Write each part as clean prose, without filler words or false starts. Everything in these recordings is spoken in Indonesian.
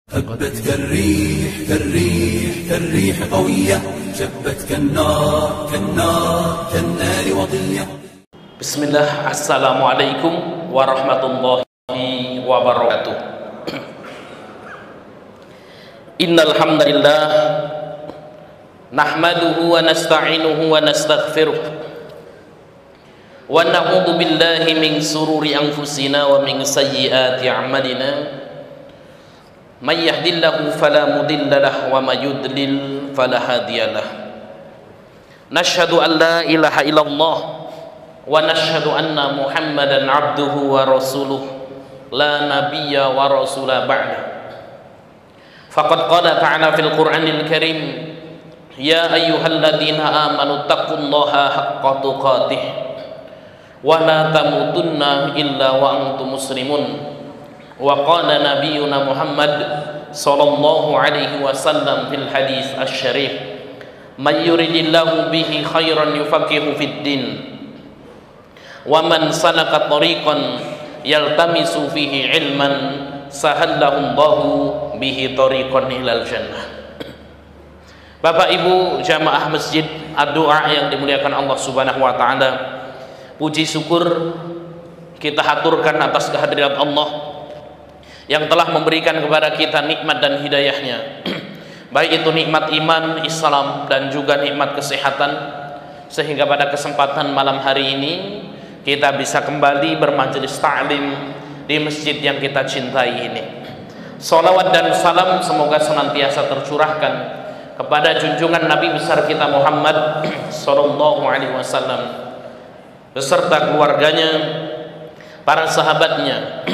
هبت كالريح كالريح كالريح قوية شبت كالنار كالنار كالنار وضية. Bismillah, Assalamualaikum warahmatullahi wabarakatuh. Innal hamdalillah nahmaduhu wa nasta'inuhu wa nastaghfiruh wa na'udzu billahi min sururi anfusina wa min sayyiati a'malina. May yahdihillahu fala mudilla lahu wa may yudlil fala hadiya lahu. Nashhadu an la ilaha illallah wa nashhadu anna Muhammadan abduhu wa rasuluh la nabiyya wa rasula ba'da. Faqad qala ta'ala fil Qur'anil Karim, ya ayyuhalladzina amanu taqullaha haqqa tuqatih wa la tamutunna illa wa antum muslimun. Wa qala nabiyyuna Muhammad sallallahu alaihi wasallam fil hadis asy-syarif, may yuridillahu bihi khairan yufaqihu fid din wa man salaka tariqan yaltamisu fihi ilman sahallahu Allahu bihi tariqan ilal jannah. Bapak Ibu jamaah masjid Ad-Du'a yang dimuliakan Allah Subhanahu wa taala, puji syukur kita haturkan atas kehadirat Allah yang telah memberikan kepada kita nikmat dan hidayahnya, baik itu nikmat iman, Islam, dan juga nikmat kesehatan, sehingga pada kesempatan malam hari ini kita bisa kembali bermajelis ta'lim di masjid yang kita cintai ini. Salawat dan salam semoga senantiasa tercurahkan kepada junjungan Nabi besar kita Muhammad sallallahu alaihi wasallam beserta keluarganya, para sahabatnya,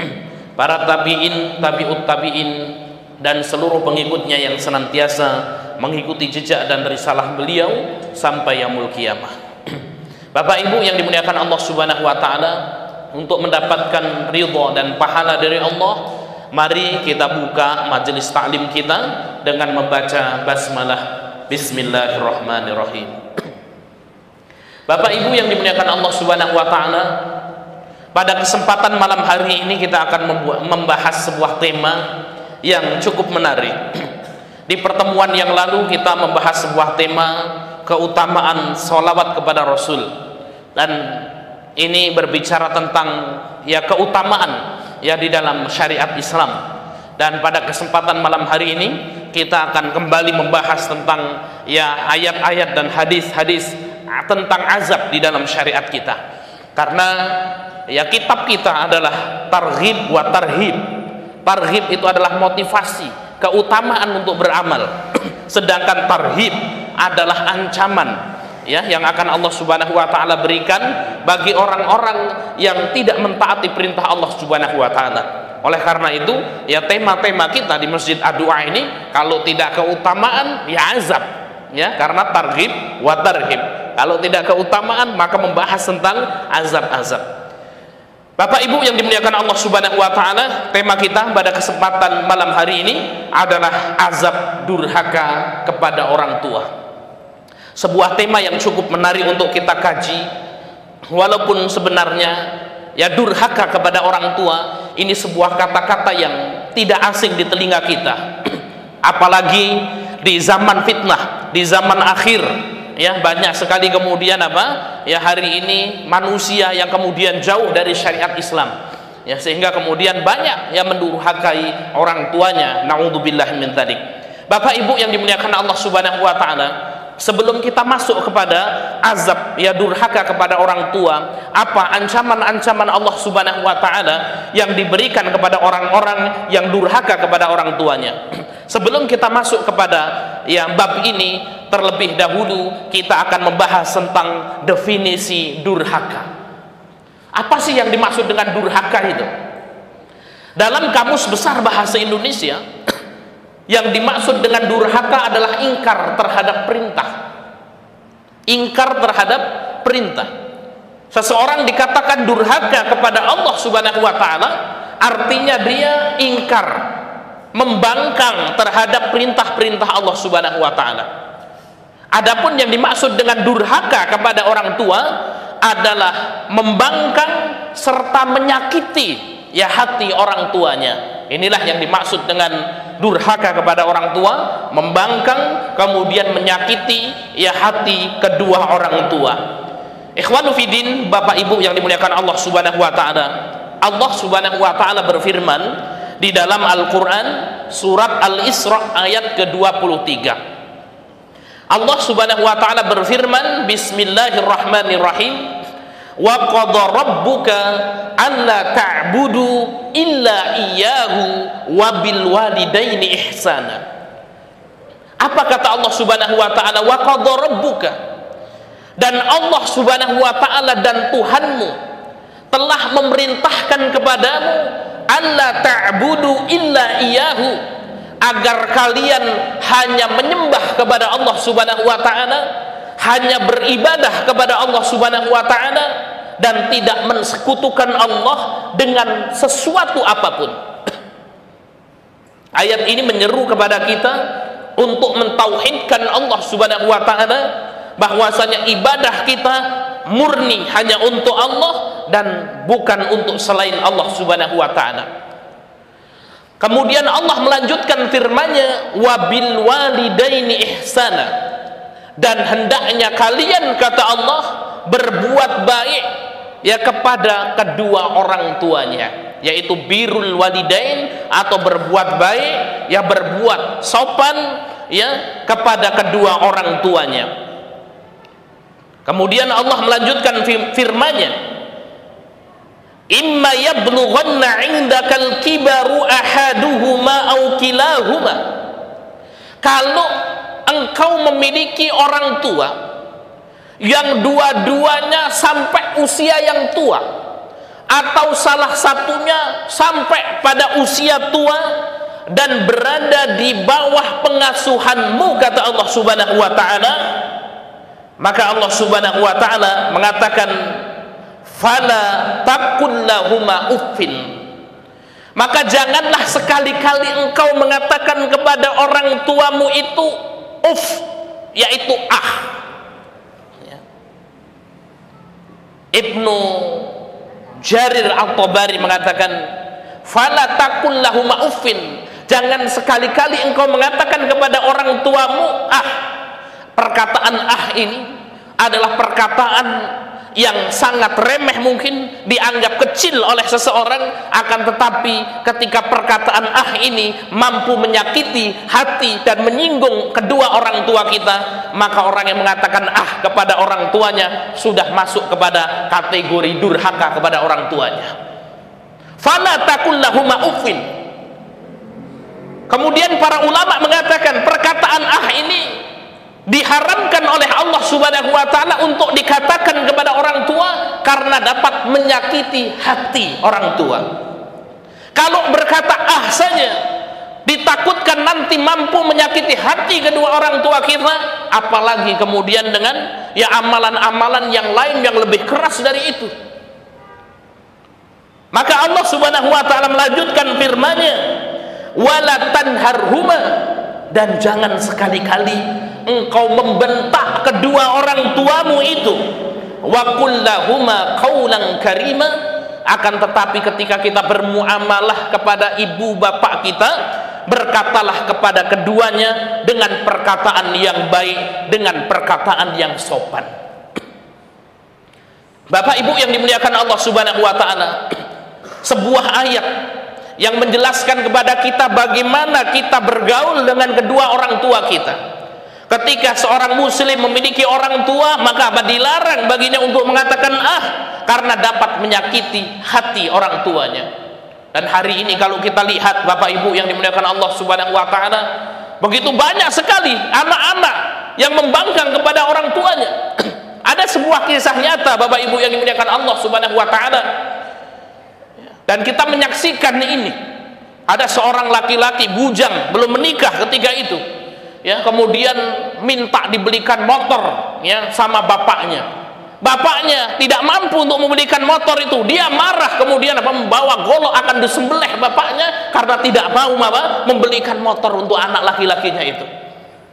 para tabi'in, tabi'ut tabi'in, dan seluruh pengikutnya yang senantiasa mengikuti jejak dan risalah beliau sampai yaumul qiyamah. Bapak Ibu yang dimuliakan Allah Subhanahu wa taala, untuk mendapatkan ridha dan pahala dari Allah, mari kita buka majelis taklim kita dengan membaca basmalah. Bismillahirrahmanirrahim. Bapak Ibu yang dimuliakan Allah Subhanahu wa taala, pada kesempatan malam hari ini kita akan membahas sebuah tema yang cukup menarik. Di pertemuan yang lalu kita membahas sebuah tema keutamaan sholawat kepada Rasul, dan ini berbicara tentang keutamaan di dalam syariat Islam. Dan pada kesempatan malam hari ini kita akan kembali membahas tentang ayat-ayat dan hadis-hadis tentang azab di dalam syariat kita, karena kitab kita adalah targhib wa tarhib. Targhib itu adalah motivasi, keutamaan untuk beramal, sedangkan tarhib adalah ancaman yang akan Allah Subhanahu wa taala berikan bagi orang-orang yang tidak mentaati perintah Allah Subhanahu wa taala. Oleh karena itu, tema-tema kita di Masjid Ad-Du'a ini kalau tidak keutamaan azab, karena targhib wa tarhib. Kalau tidak keutamaan maka membahas tentang azab-azab. Bapak Ibu yang dimuliakan Allah Subhanahu wa taala, tema kita pada kesempatan malam hari ini adalah azab durhaka kepada orang tua. Sebuah tema yang cukup menarik untuk kita kaji, walaupun sebenarnya durhaka kepada orang tua ini sebuah kata-kata yang tidak asing di telinga kita. Apalagi di zaman fitnah, di zaman akhir, banyak sekali kemudian hari ini manusia yang kemudian jauh dari syariat Islam, sehingga kemudian banyak yang mendurhakai orang tuanya. Na'udzubillah min dzalik. Bapak Ibu yang dimuliakan Allah Subhanahu wa taala, sebelum kita masuk kepada azab durhaka kepada orang tua, apa ancaman-ancaman Allah Subhanahu wa taala yang diberikan kepada orang-orang yang durhaka kepada orang tuanya, sebelum kita masuk kepada bab ini, terlebih dahulu kita akan membahas tentang definisi durhaka. Apa sih yang dimaksud dengan durhaka itu? Dalam Kamus Besar Bahasa Indonesia, yang dimaksud dengan durhaka adalah ingkar terhadap perintah. Ingkar terhadap perintah. Seseorang dikatakan durhaka kepada Allah Subhanahu wa taala, artinya dia ingkar, membangkang terhadap perintah-perintah Allah Subhanahu wa taala. Adapun yang dimaksud dengan durhaka kepada orang tua adalah membangkang serta menyakiti hati orang tuanya. Inilah yang dimaksud dengan durhaka kepada orang tua, membangkang, kemudian menyakiti ya hati kedua orang tua. Ikhwanu fiddin, Bapak Ibu yang dimuliakan Allah Subhanahu wa taala. Allah Subhanahu wa taala berfirman di dalam Al-Qur'an surat Al-Isra ayat ke-23. Allah Subhanahu wa taala berfirman, bismillahirrahmanirrahim. Wa qada rabbuka alla ta'budu illa iyyahu wa bil walidaini ihsana. Apa kata Allah Subhanahu wa taala? Wa qada rabbuka, dan Allah Subhanahu wa taala dan Tuhanmu telah memerintahkan kepadamu alla ta'budu illa iyyahu, agar kalian hanya menyembah kepada Allah Subhanahu wa taala, hanya beribadah kepada Allah Subhanahu wa taala, dan tidak mensekutukan Allah dengan sesuatu apapun. Ayat ini menyeru kepada kita untuk mentauhidkan Allah Subhanahu wa taala, bahwasanya ibadah kita murni hanya untuk Allah dan bukan untuk selain Allah Subhanahu wa taala. Kemudian Allah melanjutkan firman-Nya, wabil walidaini ihsana, dan hendaknya kalian, kata Allah, berbuat baik ya kepada kedua orang tuanya, yaitu birrul walidain, atau berbuat baik ya berbuat sopan ya kepada kedua orang tuanya. Kemudian Allah melanjutkan firman-Nya, imma yablughanna 'indakal kibaru ahaduhuma aw kilahuma, kalau engkau memiliki orang tua yang dua-duanya sampai usia yang tua, atau salah satunya sampai pada usia tua dan berada di bawah pengasuhanmu, kata Allah Subhanahu wa taala, maka Allah Subhanahu wa taala mengatakan, fala taqul lahuma uffin, maka janganlah sekali-kali engkau mengatakan kepada orang tuamu itu uff, yaitu ah. Ya. Ibnu Jarir Al-Tabari mengatakan, fala taqul lahuma uffin, jangan sekali-kali engkau mengatakan kepada orang tuamu ah. Perkataan ah ini adalah perkataan yang sangat remeh, mungkin dianggap kecil oleh seseorang, akan tetapi ketika perkataan ah ini mampu menyakiti hati dan menyinggung kedua orang tua kita, maka orang yang mengatakan ah kepada orang tuanya sudah masuk kepada kategori durhaka kepada orang tuanya. Fala taqul lahuma uffin. Kemudian para ulama mengatakan perkataan ah ini diharamkan oleh Allah Subhanahu wa taala untuk dikatakan kepada orang tua karena dapat menyakiti hati orang tua. Kalau berkata ah saja ditakutkan nanti mampu menyakiti hati kedua orang tua kita, apalagi kemudian dengan ya amalan-amalan yang lain yang lebih keras dari itu. Maka Allah Subhanahu wa taala melanjutkan firman-Nya, wala tanharhuma, dan jangan sekali-kali engkau membentak kedua orang tuamu itu. Wa qul lahuma qaulan karima, akan tetapi ketika kita bermuamalah kepada ibu bapak kita, berkatalah kepada keduanya dengan perkataan yang baik, dengan perkataan yang sopan. Bapak Ibu yang dimuliakan Allah Subhanahu wa taala, sebuah ayat yang menjelaskan kepada kita bagaimana kita bergaul dengan kedua orang tua kita. Ketika seorang muslim memiliki orang tua, maka dilarang baginya untuk mengatakan ah, karena dapat menyakiti hati orang tuanya. Dan hari ini kalau kita lihat Bapak Ibu yang dimuliakan Allah Subhanahu wa taala, begitu banyak sekali anak-anak yang membangkang kepada orang tuanya. Ada sebuah kisah nyata Bapak Ibu yang dimuliakan Allah Subhanahu wa taala, dan kita menyaksikan ini. Ada seorang laki-laki bujang belum menikah ketika itu, ya, kemudian minta dibelikan motor ya sama bapaknya. Bapaknya tidak mampu untuk membelikan motor itu. Dia marah, kemudian membawa golok akan disembelih bapaknya karena tidak mau membelikan motor untuk anak laki-lakinya itu.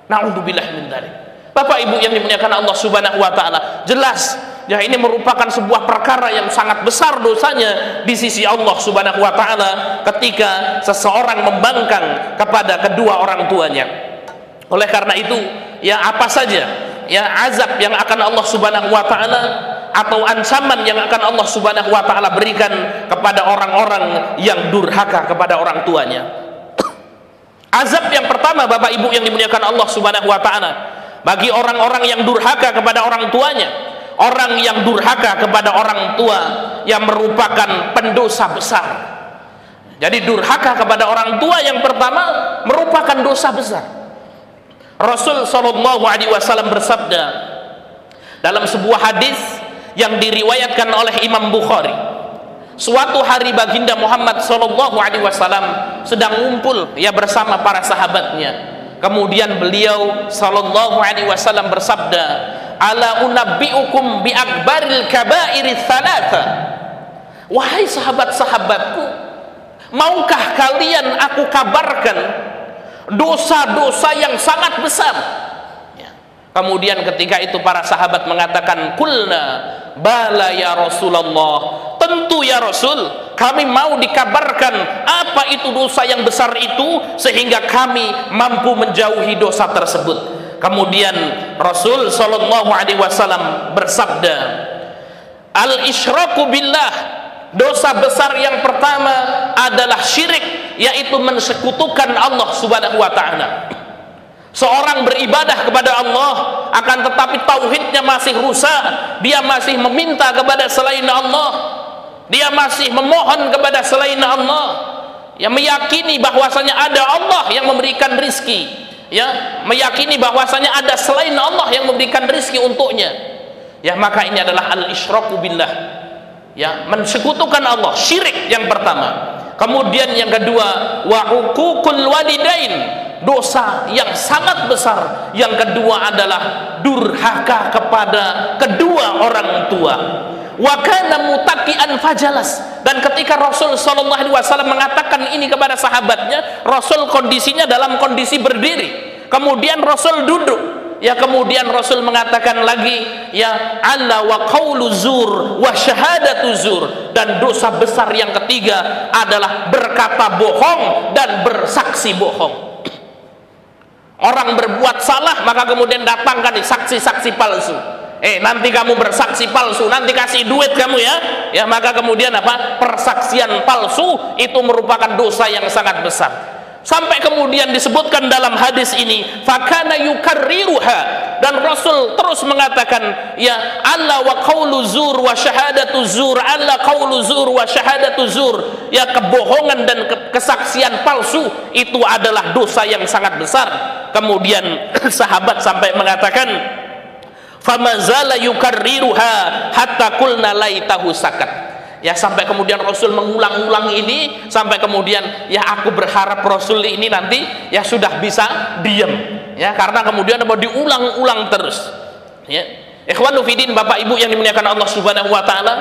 Na'udzubillah min dzalik. Bapak Ibu yang dimuliakan Allah Subhanahu wa taala, jelas ya ini merupakan sebuah perkara yang sangat besar dosanya di sisi Allah Subhanahu wa taala ketika seseorang membangkang kepada kedua orang tuanya. Oleh karena itu, ya apa saja ya azab yang akan Allah Subhanahu wa taala atau ancaman yang akan Allah Subhanahu wa taala berikan kepada orang-orang yang durhaka kepada orang tuanya. Azab yang pertama, Bapak Ibu yang dimuliakan Allah Subhanahu wa taala, bagi orang-orang yang durhaka kepada orang tuanya, orang yang durhaka kepada orang tua yang merupakan pendosa besar. Jadi durhaka kepada orang tua yang pertama merupakan dosa besar. Rasul sallallahu alaihi wasallam bersabda dalam sebuah hadis yang diriwayatkan oleh Imam Bukhari, suatu hari baginda Muhammad sallallahu alaihi wasallam sedang ngumpul ya bersama para sahabatnya. Kemudian beliau sallallahu alaihi wasallam bersabda, "Ala unabbiukum bi akbaril kabairi tsalatsa." Wahai sahabat-sahabatku, maukah kalian aku kabarkan dosa-dosa yang sangat besar? Ya. Kemudian ketika itu para sahabat mengatakan, "Qulna bala ya Rasulullah." Tentu ya Rasul, kami mau dikabarkan apa itu dosa yang besar itu sehingga kami mampu menjauhi dosa tersebut. Kemudian Rasul sallallahu alaihi wasallam bersabda, "Al-isyraku billah." Dosa besar yang pertama adalah syirik, yaitu mensekutukan Allah Subhanahu wa taala. Seorang beribadah kepada Allah akan tetapi tauhidnya masih rusak, dia masih meminta kepada selain Allah, dia masih memohon kepada selain Allah, yang meyakini bahwasanya ada Allah yang memberikan rizki, ya, meyakini bahwasanya ada selain Allah yang memberikan rizki untuknya, ya, maka ini adalah al-isyraku billah, ya, mensekutukan Allah, syirik yang pertama. Kemudian yang kedua, wa uququl walidain, dosa yang sangat besar. Yang kedua adalah durhaka kepada kedua orang tua. Wa kana mutaqian fajalas, dan ketika Rasul sallallahu alaihi wasallam mengatakan ini kepada sahabatnya, Rasul kondisinya dalam kondisi berdiri. Kemudian Rasul duduk. Ya, kemudian Rasul mengatakan lagi, ya, alla wa qaulu zur wa syahadatu zur, dan dosa besar yang ketiga adalah berkata bohong dan bersaksi bohong. Orang berbuat salah maka kemudian datangkan saksi-saksi palsu. Nanti kamu bersaksi palsu, nanti kasih duit kamu ya. Ya, maka kemudian apa? Persaksian palsu itu merupakan dosa yang sangat besar. Sampai kemudian disebutkan dalam hadis ini, fakana yukarriruha, dan Rasul terus mengatakan, ya, alla wa qaulu zur wa syahadatu zur, alla qaulu zur wa syahadatu zur, ya, kebohongan dan kesaksian palsu itu adalah dosa yang sangat besar. Kemudian sahabat sampai mengatakan, famazala yukarriruha hatta qulna laitahu sakat. Ya, sampai kemudian Rasul mengulang-ulang ini, sampai kemudian ya aku berharap Rasul ini nanti ya sudah bisa diam, ya, karena kemudian mau diulang-ulang terus, ya. Ikhwanu fiddin, Bapak Ibu yang dimuliakan Allah Subhanahu wa taala,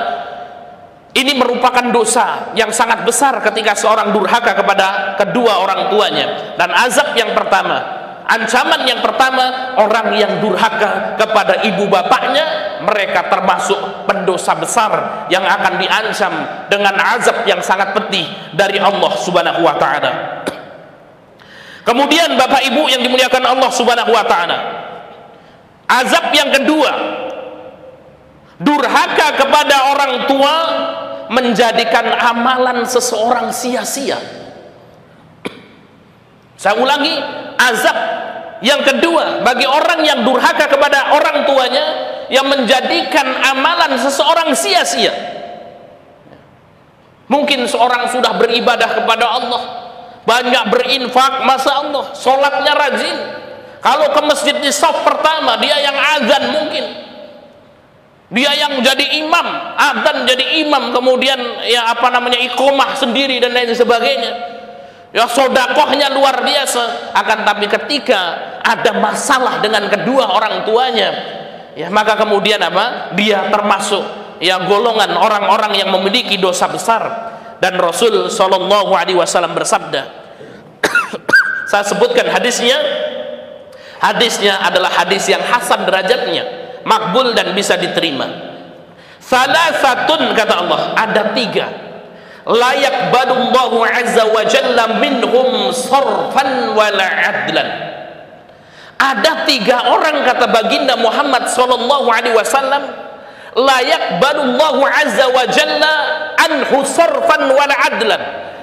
ini merupakan dosa yang sangat besar ketika seorang durhaka kepada kedua orang tuanya. Dan azab yang pertama, ancaman yang pertama, orang yang durhaka kepada ibu bapaknya, mereka termasuk pendosa besar yang akan diancam dengan azab yang sangat pedih dari Allah Subhanahu wa taala. Kemudian Bapak Ibu yang dimuliakan Allah Subhanahu wa taala, azab yang kedua, durhaka kepada orang tua menjadikan amalan seseorang sia-sia. Saya ulangi, azab yang kedua bagi orang yang durhaka kepada orang tuanya, yang menjadikan amalan seseorang sia-sia. Mungkin seorang sudah beribadah kepada Allah, banyak berinfak, masya Allah, sholatnya rajin. Kalau ke masjid di shaf pertama, dia yang azan, mungkin dia yang jadi imam, azan jadi imam, kemudian ya apa namanya iqomah sendiri dan lain sebagainya. Ya, sodakohnya luar biasa. Akan tapi ketika ada masalah dengan kedua orang tuanya, ya, maka kemudian apa? Dia termasuk ya golongan orang-orang yang memiliki dosa besar. Dan Rasul sallallahu alaihi wasallam bersabda, saya sebutkan hadisnya. Hadisnya adalah hadis yang hasan derajatnya, makbul dan bisa diterima. Salasatun, kata Allah, ada 3, la yaqbalullahu azza wa jalla minhum sarfan wala adlan. Ada 3 orang, kata baginda Muhammad sallallahu alaihi wasallam, la yaqbalullahu azza wa jalla anhu sarfan wala adlan,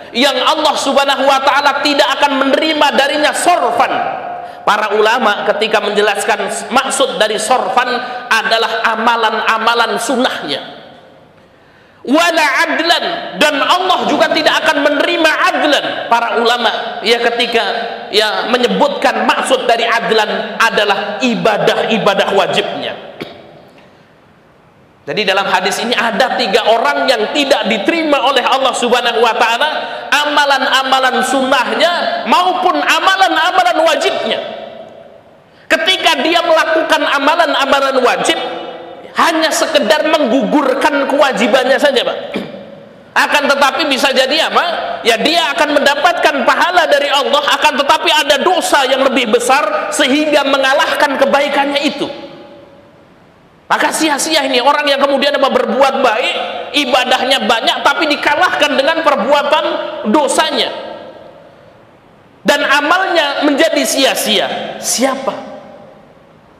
yang Allah subhanahu wa ta'ala tidak akan menerima darinya sorfan. Para ulama ketika menjelaskan maksud dari sorfan adalah amalan-amalan sunnahnya. Wala adlan, dan Allah juga tidak akan menerima adlan. Para ulama ya ketika ya menyebutkan maksud dari adlan adalah ibadah-ibadah wajibnya. Jadi dalam hadis ini ada 3 orang yang tidak diterima oleh Allah subhanahu wa ta'ala amalan-amalan sunnahnya maupun amalan-amalan wajibnya. Ketika dia melakukan amalan-amalan wajib hanya sekedar menggugurkan kewajibannya saja, Pak. Akan tetapi bisa jadi apa? Ya dia akan mendapatkan pahala dari Allah, akan tetapi ada dosa yang lebih besar sehingga mengalahkan kebaikannya itu. Maka sia-sia ini orang yang kemudian berbuat baik, ibadahnya banyak, tapi dikalahkan dengan perbuatan dosanya, dan amalnya menjadi sia-sia. Siapa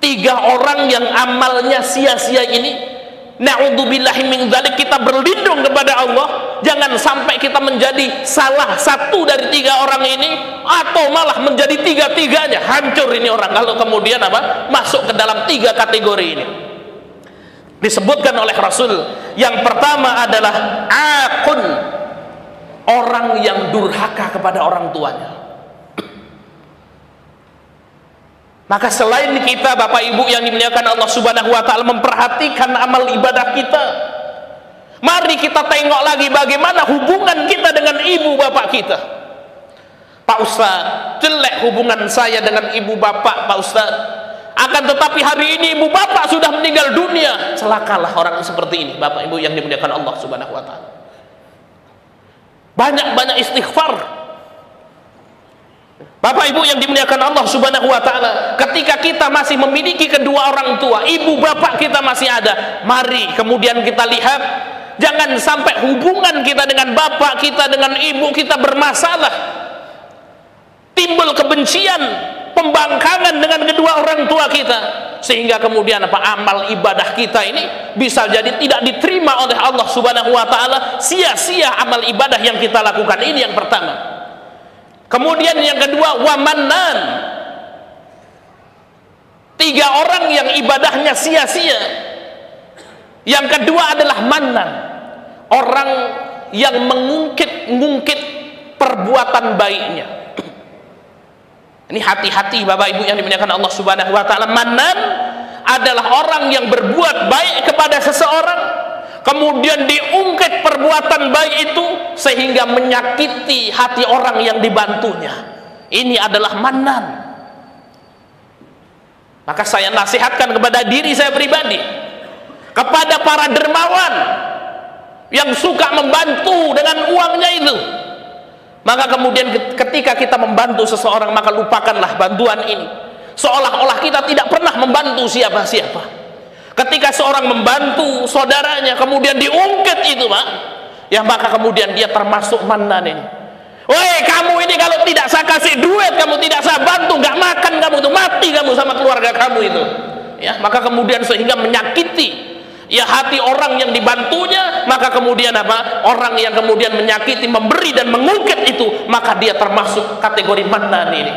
3 orang yang amalnya sia-sia ini? Na'udzubillahi min dzalik, kita berlindung kepada Allah jangan sampai kita menjadi salah satu dari 3 orang ini, atau malah menjadi 3-tiganya. Hancur ini orang kalau kemudian apa? Masuk ke dalam 3 kategori ini. Disebutkan oleh Rasul, yang pertama adalah aqun, orang yang durhaka kepada orang tuanya. Maka selain kita, Bapak Ibu yang dimuliakan Allah subhanahu wa ta'ala, memperhatikan amal ibadah kita, mari kita tengok lagi bagaimana hubungan kita dengan ibu bapak kita. Pak Ustadz, jelek hubungan saya dengan ibu bapak, Pak Ustadz. Akan tetapi hari ini ibu bapak sudah meninggal dunia. Celakalah orang seperti ini, Bapak Ibu yang dimuliakan Allah subhanahu wa ta'ala. Banyak-banyak istighfar, Bapak Ibu yang dimuliakan Allah subhanahu wa ta'ala. Ketika kita masih memiliki kedua orang tua, ibu bapak kita masih ada, mari kemudian kita lihat, jangan sampai hubungan kita dengan bapak kita, dengan ibu kita bermasalah, timbul kebencian, pembangkangan dengan kedua orang tua kita, sehingga kemudian amal ibadah kita ini bisa jadi tidak diterima oleh Allah subhanahu wa ta'ala, sia-sia amal ibadah yang kita lakukan. Ini yang pertama. Kemudian yang kedua, wamannan, 3 orang yang ibadahnya sia-sia. Yang kedua adalah mannan, orang yang mengungkit-ungkit perbuatan baiknya. Ini hati-hati Bapak Ibu yang dimuliakan Allah subhanahu wa ta'ala. Mannan adalah orang yang berbuat baik kepada seseorang, kemudian diungkit perbuatan baik itu sehingga menyakiti hati orang yang dibantunya. Ini adalah mannan. Maka saya nasihatkan kepada diri saya pribadi, kepada para dermawan yang suka membantu dengan uangnya itu, maka kemudian ketika kita membantu seseorang, maka lupakanlah bantuan ini, seolah-olah kita tidak pernah membantu siapa-siapa. Ketika seorang membantu saudaranya kemudian diungkit itu, Pak, ya maka kemudian dia termasuk mannan ini. Woi, kamu ini kalau tidak saya kasih duit, kamu tidak saya bantu, nggak makan kamu itu, mati kamu sama keluarga kamu itu. Ya, maka kemudian sehingga menyakiti ya hati orang yang dibantunya, maka kemudian apa? Orang yang kemudian menyakiti, memberi dan mengungkit itu, maka dia termasuk kategori mannan ini.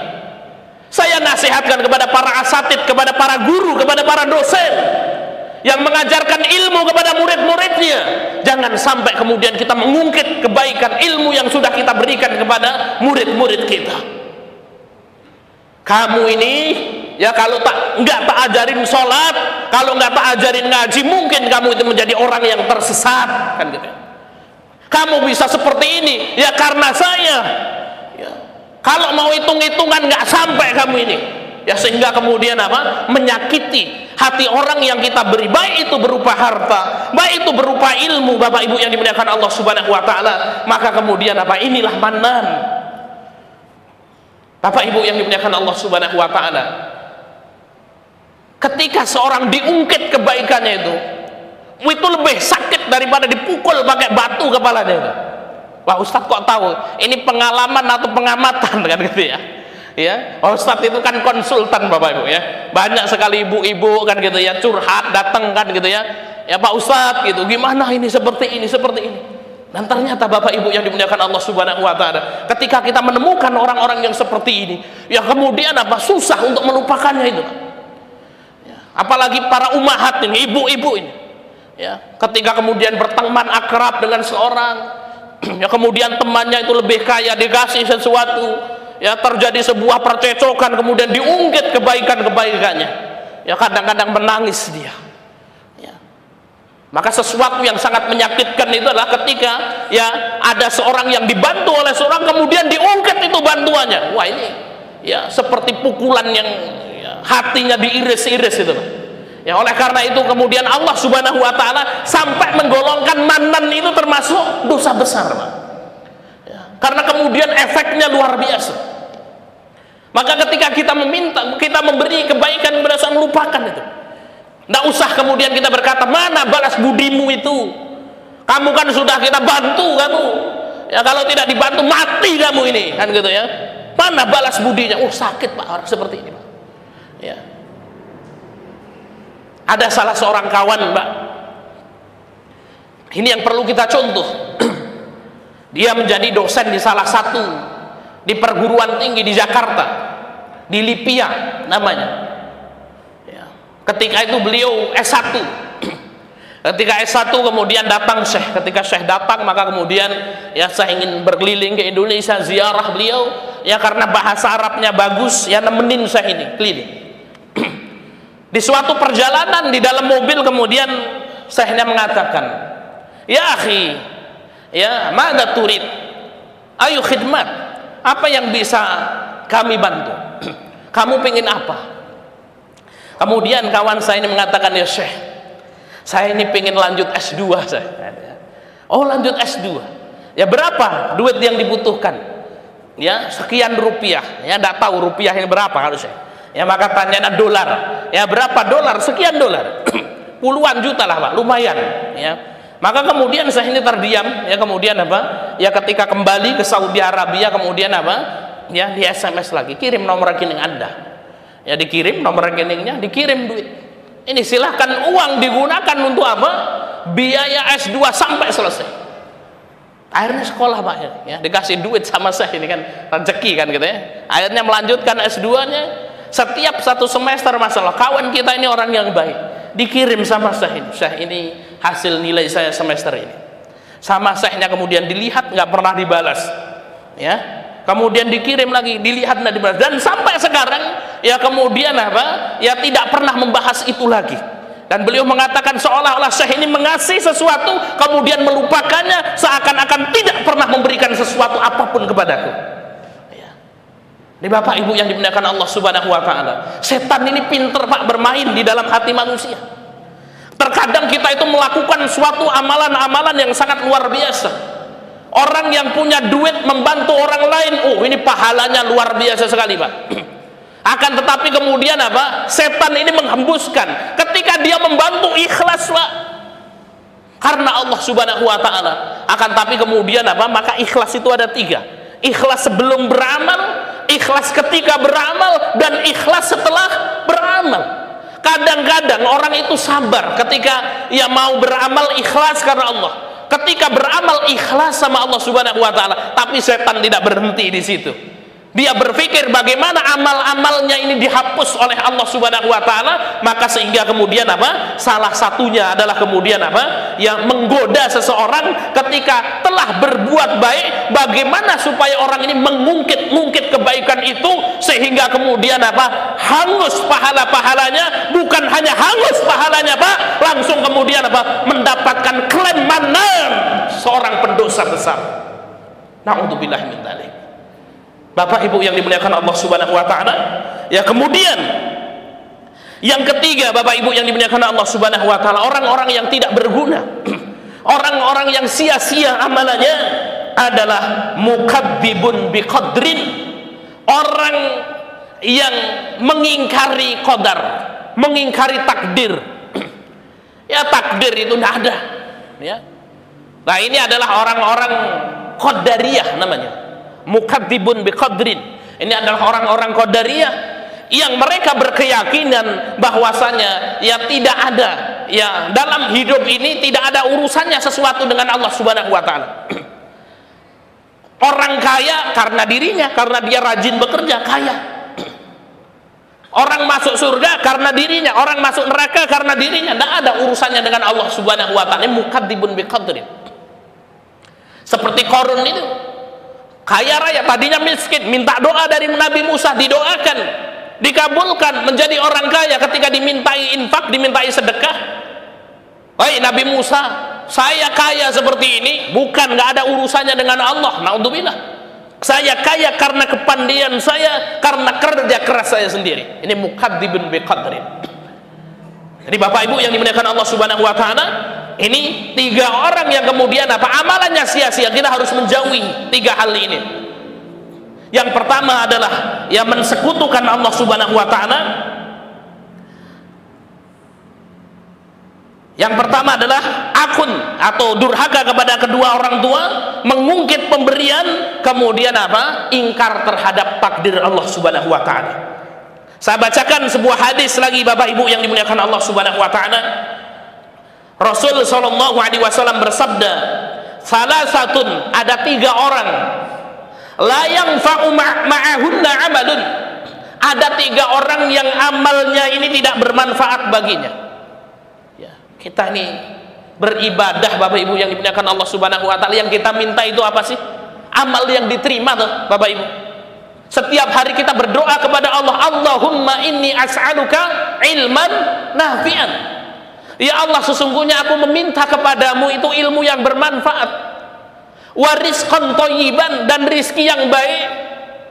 Saya nasihatkan kepada para asatid, kepada para guru, kepada para dosen yang mengajarkan ilmu kepada murid-muridnya, jangan sampai kemudian kita mengungkit kebaikan ilmu yang sudah kita berikan kepada murid-murid kita. Kamu ini ya kalau nggak tak ajarin sholat, kalau nggak tak ajarin ngaji, mungkin kamu itu menjadi orang yang tersesat, kan gitu. Kamu bisa seperti ini ya karena saya. Ya. Kalau mau hitung-hitungan nggak sampai kamu ini. Ya sehingga kemudian apa? Menyakiti hati orang yang kita beri, baik itu berupa harta, baik itu berupa ilmu, Bapak Ibu yang dimuliakan Allah subhanahu wa ta'ala. Maka kemudian apa? Inilah mannan. Bapak Ibu yang dimuliakan Allah subhanahu wa ta'ala, ketika seorang diungkit kebaikannya itu, itu lebih sakit daripada dipukul pakai batu kepalanya itu. Wah, Ustadz kok tahu? Ini pengalaman atau pengamatan kan gitu ya? Ya, Ustadz itu kan konsultan Bapak Ibu ya. Banyak sekali ibu-ibu kan gitu ya curhat datang kan gitu ya. Ya Pak Ustadz gitu, gimana ini seperti ini seperti ini. Dan ternyata Bapak Ibu yang dimuliakan Allah Subhanahu wa taala, ketika kita menemukan orang-orang yang seperti ini, ya kemudian apa susah untuk melupakannya itu. Ya, apalagi para ummahat ini, ibu-ibu ini. Ya, ketika kemudian berteman akrab dengan seorang, ya kemudian temannya itu lebih kaya, dikasih sesuatu, ya terjadi sebuah percecokan, kemudian diungkit kebaikan-kebaikannya, ya kadang-kadang menangis dia. Ya. Maka sesuatu yang sangat menyakitkan itu adalah ketika ya ada seorang yang dibantu oleh seorang, kemudian diungkit itu bantuannya. Wah, ini ya seperti pukulan yang ya, hatinya diiris-iris itu. Ya, oleh karena itu kemudian Allah Subhanahu wa taala sampai menggolongkan manan itu termasuk dosa besar, Pak. Ya, karena kemudian efeknya luar biasa. Maka ketika kita meminta, kita memberi kebaikan kepada seorang, lupakan itu. Nggak usah kemudian kita berkata, mana balas budimu itu? Kamu kan sudah kita bantu kamu. Ya kalau tidak dibantu mati kamu ini, kan gitu ya. Mana balas budinya? Oh, sakit Pak orang seperti ini, Pak. Ya. Ada salah seorang kawan, Mbak. Ini yang perlu kita contoh. Dia menjadi dosen di salah satu di perguruan tinggi di Jakarta, di Lipia namanya. Ya. Ketika itu beliau S1. Ketika S1 kemudian datang Syekh. Ketika Syekh datang maka kemudian ya saya ingin berkeliling ke Indonesia ziarah beliau. Ya karena bahasa Arabnya bagus, ya nemenin Syekh ini keliling. Di suatu perjalanan di dalam mobil kemudian Syekhnya mengatakan, ya akhi, ya madza turid? Ayo khidmat, apa yang bisa kami bantu? Kamu pengen apa? Kemudian kawan saya ini mengatakan, ya Syekh, saya ini pengen lanjut S2 saya. Oh, lanjut S2. Ya berapa duit yang dibutuhkan? Ya sekian rupiah. Ya enggak tahu rupiah ini berapa harusnya. Ya maka tanya dolar. Ya berapa dolar? Sekian dolar. Puluhan juta lah Pak, lumayan. Ya. Maka kemudian saya ini terdiam. Ya kemudian apa? Ya ketika kembali ke Saudi Arabia kemudian apa? Ya di SMS lagi, kirim nomor rekening Anda. Ya dikirim nomor rekeningnya, dikirim duit. Ini silahkan uang digunakan untuk apa? Biaya S2 sampai selesai. Akhirnya sekolah Pak ya, dikasih duit sama saya ini kan rezeki kan gitu ya. Akhirnya melanjutkan S2-nya. Setiap satu semester masalah kawan kita ini orang yang baik, dikirim sama Syekh ini. Syekh ini hasil nilai saya semester ini. Sama Syekhnya kemudian dilihat nggak pernah dibalas. Ya. Kemudian dikirim lagi, dilihat nggak dibalas, dan sampai sekarang ya kemudian apa? Ya tidak pernah membahas itu lagi. Dan beliau mengatakan seolah-olah Syekh ini mengasih sesuatu kemudian melupakannya, seakan-akan tidak pernah memberikan sesuatu apapun kepadaku. Ini Bapak Ibu yang dimuliakan Allah Subhanahu wa taala. Setan ini pinter Pak bermain di dalam hati manusia. Terkadang kita itu melakukan suatu amalan-amalan yang sangat luar biasa. Orang yang punya duit membantu orang lain, oh ini pahalanya luar biasa sekali Pak. Akan tetapi kemudian apa? Setan ini menghembuskan ketika dia membantu ikhlas Pak. Karena Allah Subhanahu wa taala. Akan tapi kemudian apa? Maka ikhlas itu ada 3. Ikhlas sebelum beramal, ikhlas ketika beramal, dan ikhlas setelah beramal. Kadang-kadang orang itu sabar ketika ia mau beramal ikhlas karena Allah. Ketika beramal ikhlas sama Allah Subhanahu wa taala, tapi setan tidak berhenti di situ. Dia berpikir bagaimana amal-amalnya ini dihapus oleh Allah Subhanahu wa taala, maka sehingga kemudian apa? Salah satunya adalah kemudian apa? Yang menggoda seseorang ketika telah berbuat baik, bagaimana supaya orang ini mengungkit kebaikan itu sehingga kemudian apa? Hangus pahala-pahalanya, bukan hanya hangus pahalanya, Pak, langsung kemudian apa? Mendapatkan klaim manan seorang pendosa besar. Na'udzubillah min dzalik. Bapak Ibu yang dimuliakan Allah Subhanahu wa taala, ya kemudian yang ketiga Bapak Ibu yang dimuliakan Allah Subhanahu wa taala, orang-orang yang tidak berguna, orang-orang yang sia-sia amalannya adalah mukadzibun biqadrin, orang yang mengingkari qadar, mengingkari takdir. Ya takdir itu tidak ada. Ya. Nah ini adalah orang-orang Qadariyah namanya, mukadzibun biqadrin. Ini adalah orang-orang Qadariyah yang mereka berkeyakinan bahwasanya ya tidak ada, ya dalam hidup ini tidak ada urusannya sesuatu dengan Allah Subhanahu wa taala. Orang kaya karena dirinya, karena dia rajin bekerja, kaya. Orang masuk surga karena dirinya, orang masuk neraka karena dirinya. Tidak ada urusannya dengan Allah Subhanahu wa taala. Mukadzibun biqadrin. Seperti Qarun itu, kaya raya, tadinya miskin, minta doa dari Nabi Musa, didoakan, dikabulkan, menjadi orang kaya. Ketika dimintai infak, dimintai sedekah, "Wahai Nabi Musa, saya kaya seperti ini bukan nggak ada urusannya dengan Allah. Naudzubillah. Saya kaya karena kepandaian saya, karena kerja keras saya sendiri." Ini mukadzibun biqadrin. Jadi Bapak Ibu yang dimuliakan Allah Subhanahu wa taala, ini 3 orang yang kemudian amalannya sia-sia. Kita harus menjauhi 3 hal ini. Yang pertama adalah yang mensekutukan Allah Subhanahu wa taala. Yang pertama adalah akun atau durhaka kepada kedua orang tua, mengungkit pemberian, kemudian ingkar terhadap takdir Allah Subhanahu wa taala. Saya bacakan sebuah hadis lagi Bapak Ibu yang dimuliakan Allah Subhanahu wa taala. Rasul sallallahu alaihi wasallam bersabda, "Salasatun, ada 3 orang, la yanfa'u ma'ahunna amalun." Ada 3 orang yang amalnya ini tidak bermanfaat baginya. Kita ini beribadah Bapak Ibu yang dimuliakan Allah Subhanahu wa taala, yang kita minta itu apa sih? Amal yang diterima tuh Bapak Ibu. Setiap hari kita berdoa kepada Allah, "Allahumma inni as'aluka ilman nafi'an." Ya Allah, sesungguhnya aku meminta kepadamu itu ilmu yang bermanfaat, wa rizqan thayyiban, dan rizki yang baik,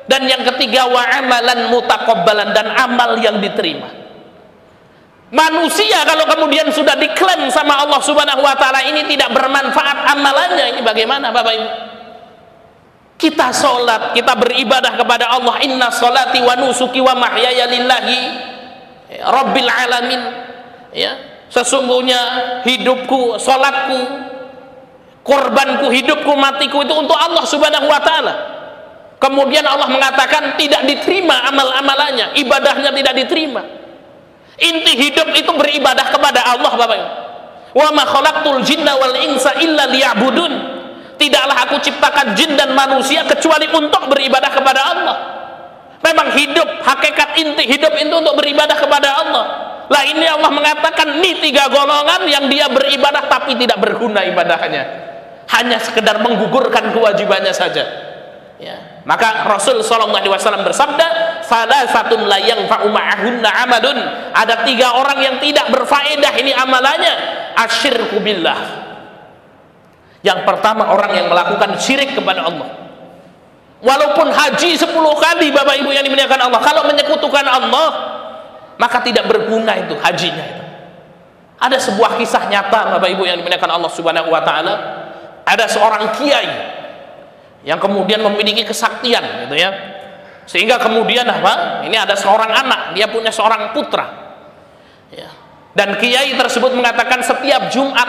dan yang ketiga wa amalan mutaqabbalan, dan amal yang diterima. Manusia kalau kemudian sudah diklaim sama Allah Subhanahu wa taala ini tidak bermanfaat amalannya, ini bagaimana Bapak Ibu? Kita sholat, kita beribadah kepada Allah, "Inna sholati wa nusuki wa mahyaya lillahi rabbil alamin." Ya, sesungguhnya hidupku, sholatku, korbanku, hidupku, matiku itu untuk Allah Subhanahu wa taala. Kemudian Allah mengatakan tidak diterima amal-amalannya, ibadahnya tidak diterima. Inti hidup itu beribadah kepada Allah Bapak Ibu. "Wa ma khalaqtul jinna wal insa illa liya'budun." Tidaklah aku ciptakan jin dan manusia kecuali untuk beribadah kepada Allah. Memang hidup, hakikat inti hidup itu untuk beribadah kepada Allah. Lah ini Allah mengatakan ini 3 golongan yang dia beribadah tapi tidak berguna ibadahnya, hanya sekedar menggugurkan kewajibannya saja. Ya. Maka Rasul sallallahu alaihi wasallam bersabda, "Salasatun la yanfa'u ma'ahunna amalun." Ada 3 orang yang tidak berfaedah ini amalannya. Asyirku billah. Yang pertama, orang yang melakukan syirik kepada Allah. Walaupun haji 10 kali Bapak Ibu yang dimuliakan Allah, kalau menyekutukan Allah maka tidak berguna itu hajinya itu. Ada sebuah kisah nyata Bapak Ibu yang dimuliakan Allah Subhanahu wa taala. Ada seorang kiai yang kemudian memiliki kesaktian gitu ya. Sehingga kemudian ini ada seorang anak, dia punya seorang putra. Ya. Dan kiai tersebut mengatakan setiap Jumat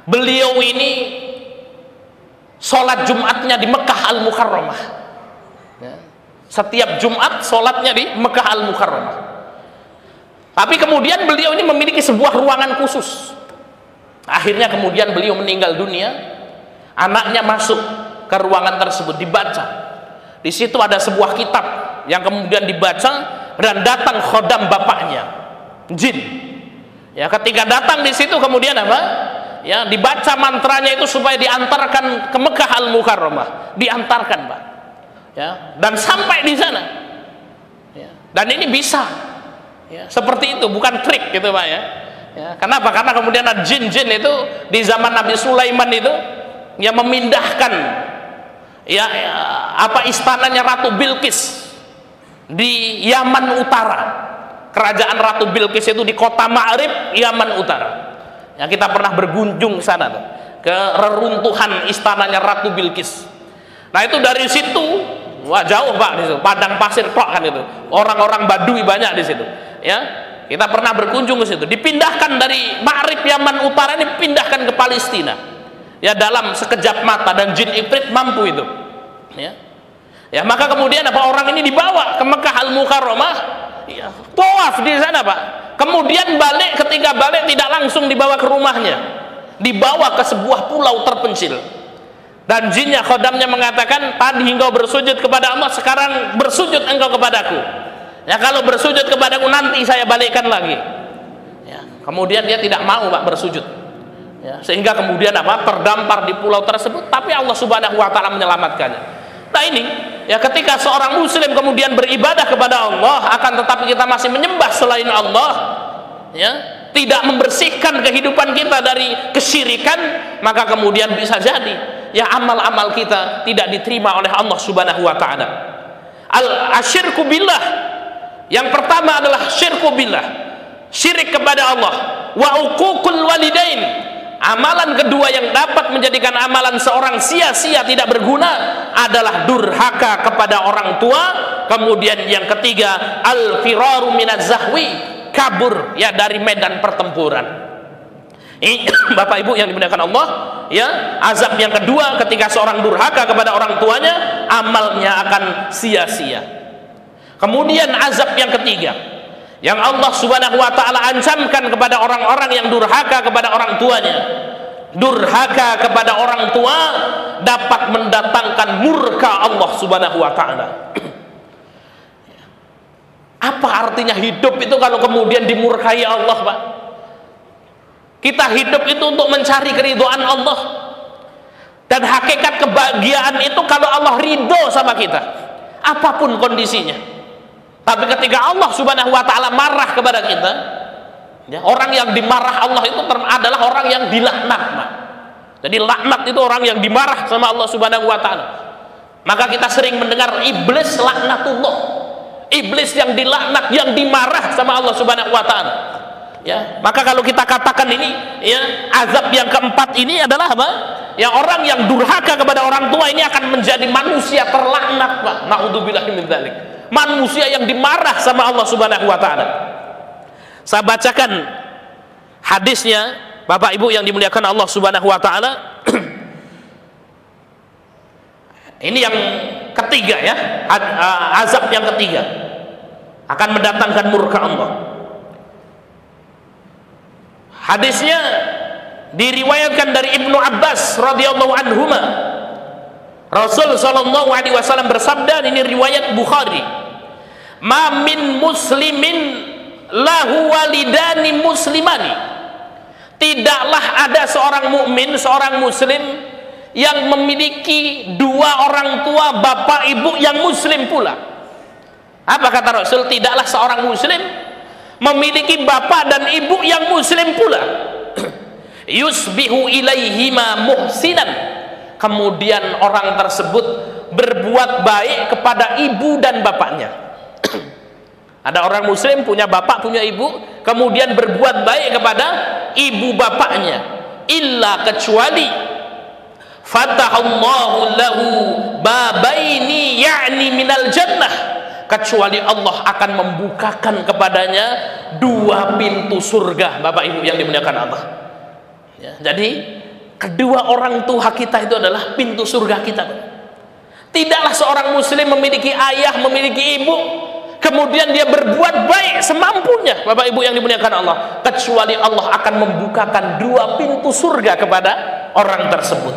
beliau ini sholat Jumatnya di Mekah Al-Mukarramah. Ya. Setiap Jumat sholatnya di Mekah Al-Mukarramah. Tapi kemudian beliau ini memiliki sebuah ruangan khusus. Akhirnya kemudian beliau meninggal dunia, anaknya masuk ke ruangan tersebut, dibaca. Di situ ada sebuah kitab yang kemudian dibaca, dan datang khodam bapaknya, jin. Ya, ketika datang di situ kemudian ya, dibaca mantranya itu supaya diantarkan ke Mekah Al-Mukarramah, diantarkan Pak. Ya, dan sampai di sana. Ya, dan ini bisa. Ya, seperti itu, bukan trik gitu Pak ya. Ya, kenapa? Karena kemudian ada jin-jin itu di zaman Nabi Sulaiman itu yang memindahkan istananya Ratu Bilqis di Yaman Utara. Kerajaan Ratu Bilqis itu di kota Ma'rib, Yaman Utara. Ya, kita pernah berkunjung ke sana tuh, ke reruntuhan istananya Ratu Bilqis. Nah itu dari situ, wah jauh Pak, di situ padang pasir tok kan itu, orang-orang Badui banyak di situ. Ya, Kita pernah berkunjung ke situ. Dipindahkan dari Ma'rib Yaman Utara ini, pindahkan ke Palestina. Ya, dalam sekejap mata, dan jin Ifrit mampu itu. Ya. Ya, maka kemudian apa, orang ini dibawa ke Mekah Al-Mukarramah, ya, tawaf di sana, Pak. Kemudian balik, ketika balik tidak langsung dibawa ke rumahnya, dibawa ke sebuah pulau terpencil. Dan jinnya, khodamnya mengatakan, tadi engkau bersujud kepada Allah, sekarang bersujud engkau kepadaku. Ya, kalau bersujud kepadaku nanti saya balikkan lagi. Ya, kemudian dia tidak mau, Pak, bersujud. Ya, sehingga kemudian apa, terdampar di pulau tersebut, tapi Allah Subhanahu wa taala menyelamatkannya. Nah ini, ya, ketika seorang muslim kemudian beribadah kepada Allah, akan tetapi kita masih menyembah selain Allah, ya, tidak membersihkan kehidupan kita dari kesyirikan, maka kemudian bisa jadi ya amal-amal kita tidak diterima oleh Allah Subhanahu wa taala. Asyirku billah, yang pertama adalah syirku billah, syirik kepada Allah, wa uququl walidain. Amalan kedua yang dapat menjadikan amalan seorang sia-sia tidak berguna adalah durhaka kepada orang tua. Kemudian yang ketiga, al-firaru minaz zahwi, kabur ya dari medan pertempuran. Ini Bapak Ibu yang dimuliakan Allah, ya, azab yang kedua ketika seorang durhaka kepada orang tuanya, amalnya akan sia-sia. Kemudian azab yang ketiga yang Allah Subhanahu wa taala ancamkan kepada orang-orang yang durhaka kepada orang tuanya. Durhaka kepada orang tua dapat mendatangkan murka Allah Subhanahu wa taala. Apa artinya hidup itu kalau kemudian dimurkai Allah, Pak? Kita hidup itu untuk mencari keridhaan Allah. Dan hakikat kebahagiaan itu kalau Allah ridho sama kita, apapun kondisinya. Tapi ketika Allah Subhanahu wa taala marah kepada kita, ya, orang yang dimarah Allah itu adalah orang yang dilaknat, Pak. Jadi laknat itu orang yang dimarah sama Allah Subhanahu wa taala. Maka kita sering mendengar iblis laknatullah. Iblis yang dilaknat, yang dimarah sama Allah Subhanahu wa taala. Ya, maka kalau kita katakan ini, ya, azab yang keempat ini adalah apa? Ya, orang yang durhaka kepada orang tua ini akan menjadi manusia terlaknat, Pak. Naudzubillahi min dzalik. Manusia yang dimarah sama Allah Subhanahu wa taala. Saya bacakan hadisnya, Bapak Ibu yang dimuliakan Allah Subhanahu wa taala. Ini yang ketiga, ya, azab yang ketiga akan mendatangkan murka Allah. Hadisnya diriwayatkan dari Ibnu Abbas radhiyallahu anhuma. Rasul sallallahu alaihi wasallam bersabda, ini riwayat Bukhari, "Ma min muslimin lahu walidani muslimani." Tidaklah ada seorang mukmin, seorang muslim yang memiliki dua orang tua, bapak ibu yang muslim pula. Apa kata Rasul? Tidaklah seorang muslim memiliki bapak dan ibu yang muslim pula. Yusbihu ilaihima muhsinan. Kemudian orang tersebut berbuat baik kepada ibu dan bapaknya. Ada orang muslim punya bapak, punya ibu, kemudian berbuat baik kepada ibu bapaknya. Illa, kecuali fatahallahu lahu babaini ya'ni minal jannah, kecuali Allah akan membukakan kepadanya dua pintu surga, Bapak Ibu yang dimuliakan Allah. Ya, jadi kedua orang tua kita itu adalah pintu surga kita. Tidaklah seorang muslim memiliki ayah, memiliki ibu, kemudian dia berbuat baik semampunya, Bapak Ibu yang dimuliakan Allah, kecuali Allah akan membukakan dua pintu surga kepada orang tersebut.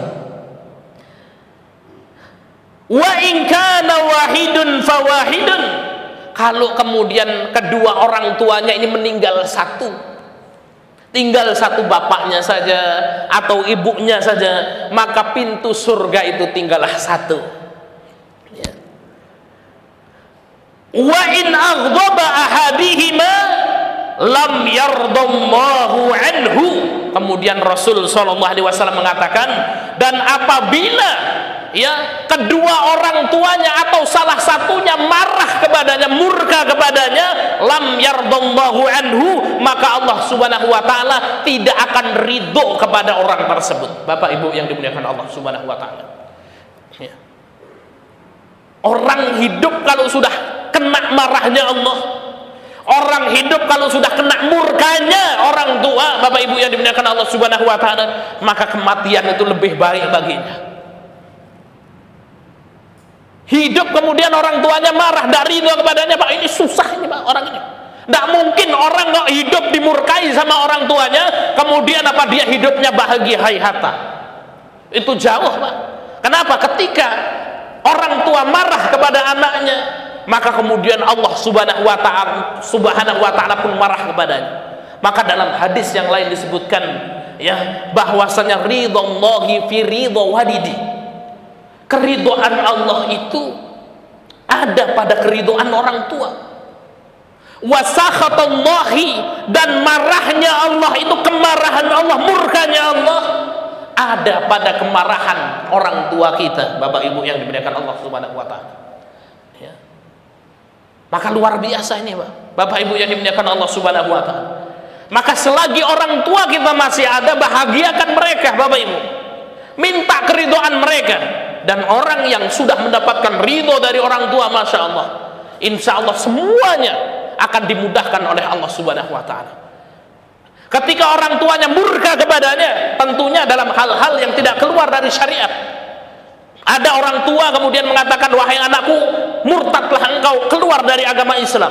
Wa in kana wahidun fawahidun. Kalau kemudian kedua orang tuanya ini meninggal satu, tinggal satu bapaknya saja atau ibunya saja, maka pintu surga itu tinggallah satu. Ya. Wa in aghdaba ahadihima lam yardallahu anhu. Kemudian Rasul sallallahu alaihi wasallam mengatakan, dan apabila ya kedua orang tuanya atau salah satunya marah kepadanya, murka kepadanya, lam yardallahu anhu, maka Allah Subhanahu wa taala tidak akan ridho kepada orang tersebut. Bapak Ibu yang dimuliakan Allah Subhanahu wa taala. Ya. Orang hidup kalau sudah kena marahnya Allah, Orang hidup kalau sudah kena murkanya orang tua, Bapak Ibu yang dimuliakan Allah Subhanahu wa taala, maka kematian itu lebih baik baginya. Hidup kemudian orang tuanya marah, dari itu kepadanya, Pak, ini susah ini, Pak, orang ini. Tidak mungkin orang kok hidup dimurkai sama orang tuanya, kemudian apa dia hidupnya bahagia haihata. Itu jauh, Pak. Kenapa? Ketika orang tua marah kepada anaknya, maka kemudian Allah Subhanahu wa taala pun marah kepadanya. Maka dalam hadis yang lain disebutkan ya bahwasanya ridhallahi fi ridha walidi. Keridhaan Allah itu ada pada keridhaan orang tua. Wa sakhatallahi, dan marahnya Allah itu kemarahan Allah, murkanya Allah ada pada kemarahan orang tua kita, Bapak Ibu yang dimuliakan Allah Subhanahu wa taala. Ya. Maka luar biasa ini, Pak. Bapak Ibu yang dimuliakan Allah Subhanahu wa taala. Maka selagi orang tua kita masih ada, bahagiakan mereka, Bapak Ibu. Minta keridhaan mereka. Dan orang yang sudah mendapatkan ridho dari orang tua, Masya Allah, insya Allah semuanya akan dimudahkan oleh Allah Subhanahu wa taala. Ketika orang tuanya murka kepadanya, tentunya dalam hal-hal yang tidak keluar dari syariat. Ada orang tua kemudian mengatakan, wahai anakku, murtadlah engkau, keluar dari agama Islam.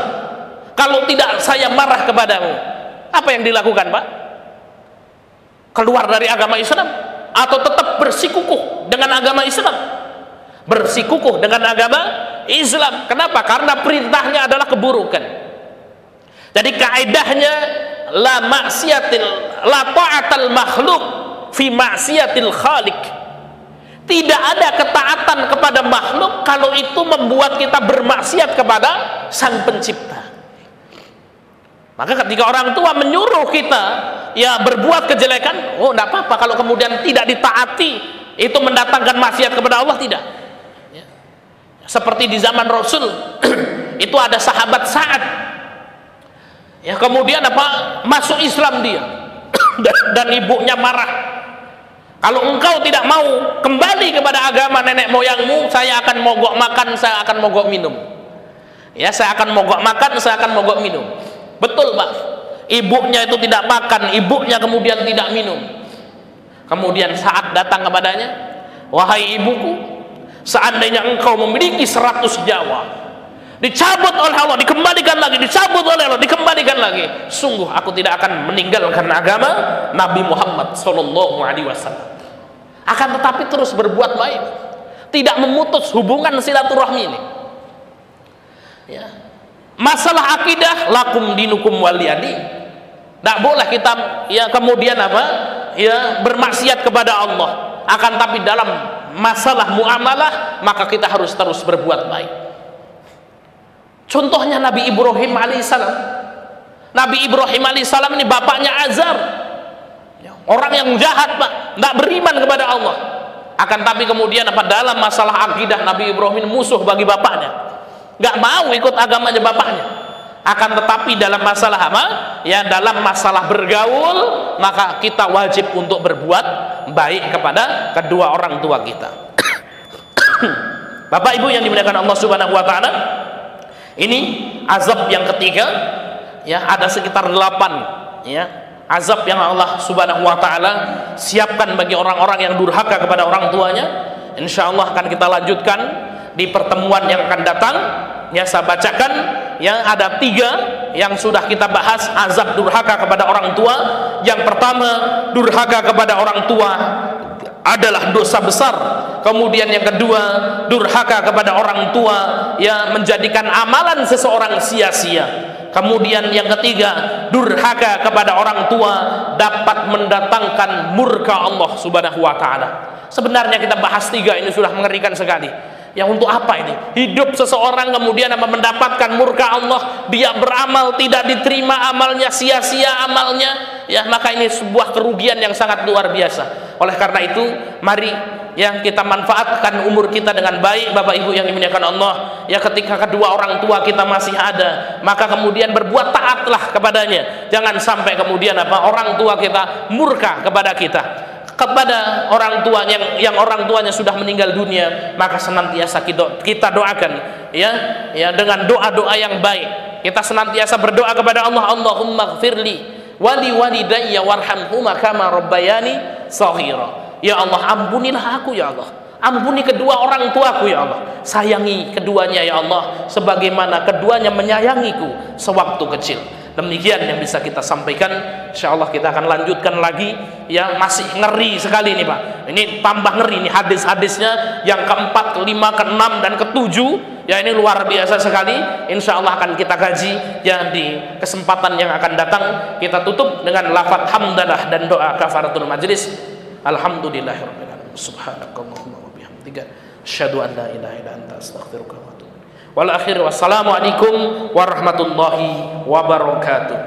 Kalau tidak saya marah kepadamu. Apa yang dilakukan, Pak? Keluar dari agama Islam atau tetap bersikukuh dengan agama Islam? Bersikukuh dengan agama Islam. Kenapa? Karena perintahnya adalah keburukan. Jadi kaidahnya la ta'atal makhluk fi maksiatil khaliq. Tidak ada ketaatan kepada makhluk kalau itu membuat kita bermaksiat kepada Sang Pencipta. Maka ketika orang tua menyuruh kita ya berbuat kejelekan, oh tidak apa-apa kalau kemudian tidak ditaati, itu mendatangkan maksiat kepada Allah, tidak. Ya. Seperti di zaman Rasul itu ada sahabat Sa'ad, ya kemudian apa masuk Islam dia dan ibunya marah, kalau engkau tidak mau kembali kepada agama nenek moyangmu, saya akan mogok makan, saya akan mogok minum. Ya, saya akan mogok makan, saya akan mogok minum. Betul, Pak. Ibunya itu tidak makan, ibunya kemudian tidak minum. Kemudian saat datang kepadanya, wahai ibuku, seandainya engkau memiliki 100 nyawa, dicabut oleh Allah, dikembalikan lagi, dicabut oleh Allah, dikembalikan lagi, sungguh aku tidak akan meninggalkan agama Nabi Muhammad Sallallahu Alaihi Wasallam. Akan tetapi terus berbuat baik, tidak memutus hubungan silaturahmi ini. Ya. Masalah akidah, lakum dinukum waliyadi. Tidak boleh kita ya kemudian apa ya bermaksiat kepada Allah. Akan tapi dalam masalah muamalah, maka kita harus terus berbuat baik. Contohnya Nabi Ibrahim alaihissalam. Nabi Ibrahim alaihissalam ini bapaknya Azar, orang yang jahat, Pak, tidak beriman kepada Allah. Akan tapi kemudian apa dalam masalah akidah, Nabi Ibrahim musuh bagi bapaknya, nggak mau ikut agamanya bapaknya. Akan tetapi dalam masalah apa ya, dalam masalah bergaul, maka kita wajib untuk berbuat baik kepada kedua orang tua kita. Bapak Ibu yang dimuliakan Allah Subhanahu wa taala, ini azab yang ketiga ya, ada sekitar 8 ya azab yang Allah Subhanahu wa taala siapkan bagi orang-orang yang durhaka kepada orang tuanya. Insyaallah akan kita lanjutkan di pertemuan yang akan datang. Ya, saya bacakan yang ada 3 yang sudah kita bahas azab durhaka kepada orang tua. Yang pertama, durhaka kepada orang tua adalah dosa besar. Kemudian yang kedua, durhaka kepada orang tua ya menjadikan amalan seseorang sia-sia. Kemudian yang ketiga, durhaka kepada orang tua dapat mendatangkan murka Allah Subhanahu wa taala. Sebenarnya kita bahas 3 ini sudah mengerikan sekali. Ya, untuk apa ini? Hidup seseorang kemudian mendapatkan murka Allah, dia beramal tidak diterima amalnya, sia-sia amalnya, ya maka ini sebuah kerugian yang sangat luar biasa. Oleh karena itu, mari ya kita manfaatkan umur kita dengan baik, Bapak Ibu yang dimuliakan Allah. Ya, ketika kedua orang tua kita masih ada, maka kemudian berbuat taatlah kepadanya. Jangan sampai kemudian apa orang tua kita murka kepada kita. Kepada orang tua yang orang tuanya sudah meninggal dunia, maka senantiasa kita doakan ya dengan doa-doa yang baik. kita senantiasa berdoa kepada Allah, Allahumma gfirli wali walidayya warhamhuma kama rabbayani shaghira. Ya Allah, ampunilah aku ya Allah, ampuni kedua orang tuaku ya Allah, sayangi keduanya ya Allah sebagaimana keduanya menyayangiku sewaktu kecil. Demikian yang bisa kita sampaikan. Insyaallah kita akan lanjutkan lagi, yang masih ngeri sekali nih Pak. Ini tambah ngeri nih hadis-hadisnya yang keempat, kelima, keenam dan ketujuh. Ya ini luar biasa sekali. Insyaallah akan kita kaji ya di kesempatan yang akan datang. Kita tutup dengan lafaz hamdalah dan doa kafaratul majlis. Alhamdulillahirabbil alamin. Subhanakallahumma wa bihamdika asyhadu an la ilaha illa anta astaghfiruka wa atubu. Wal akhir wassalamu alaikum warahmatullahi wabarakatuh.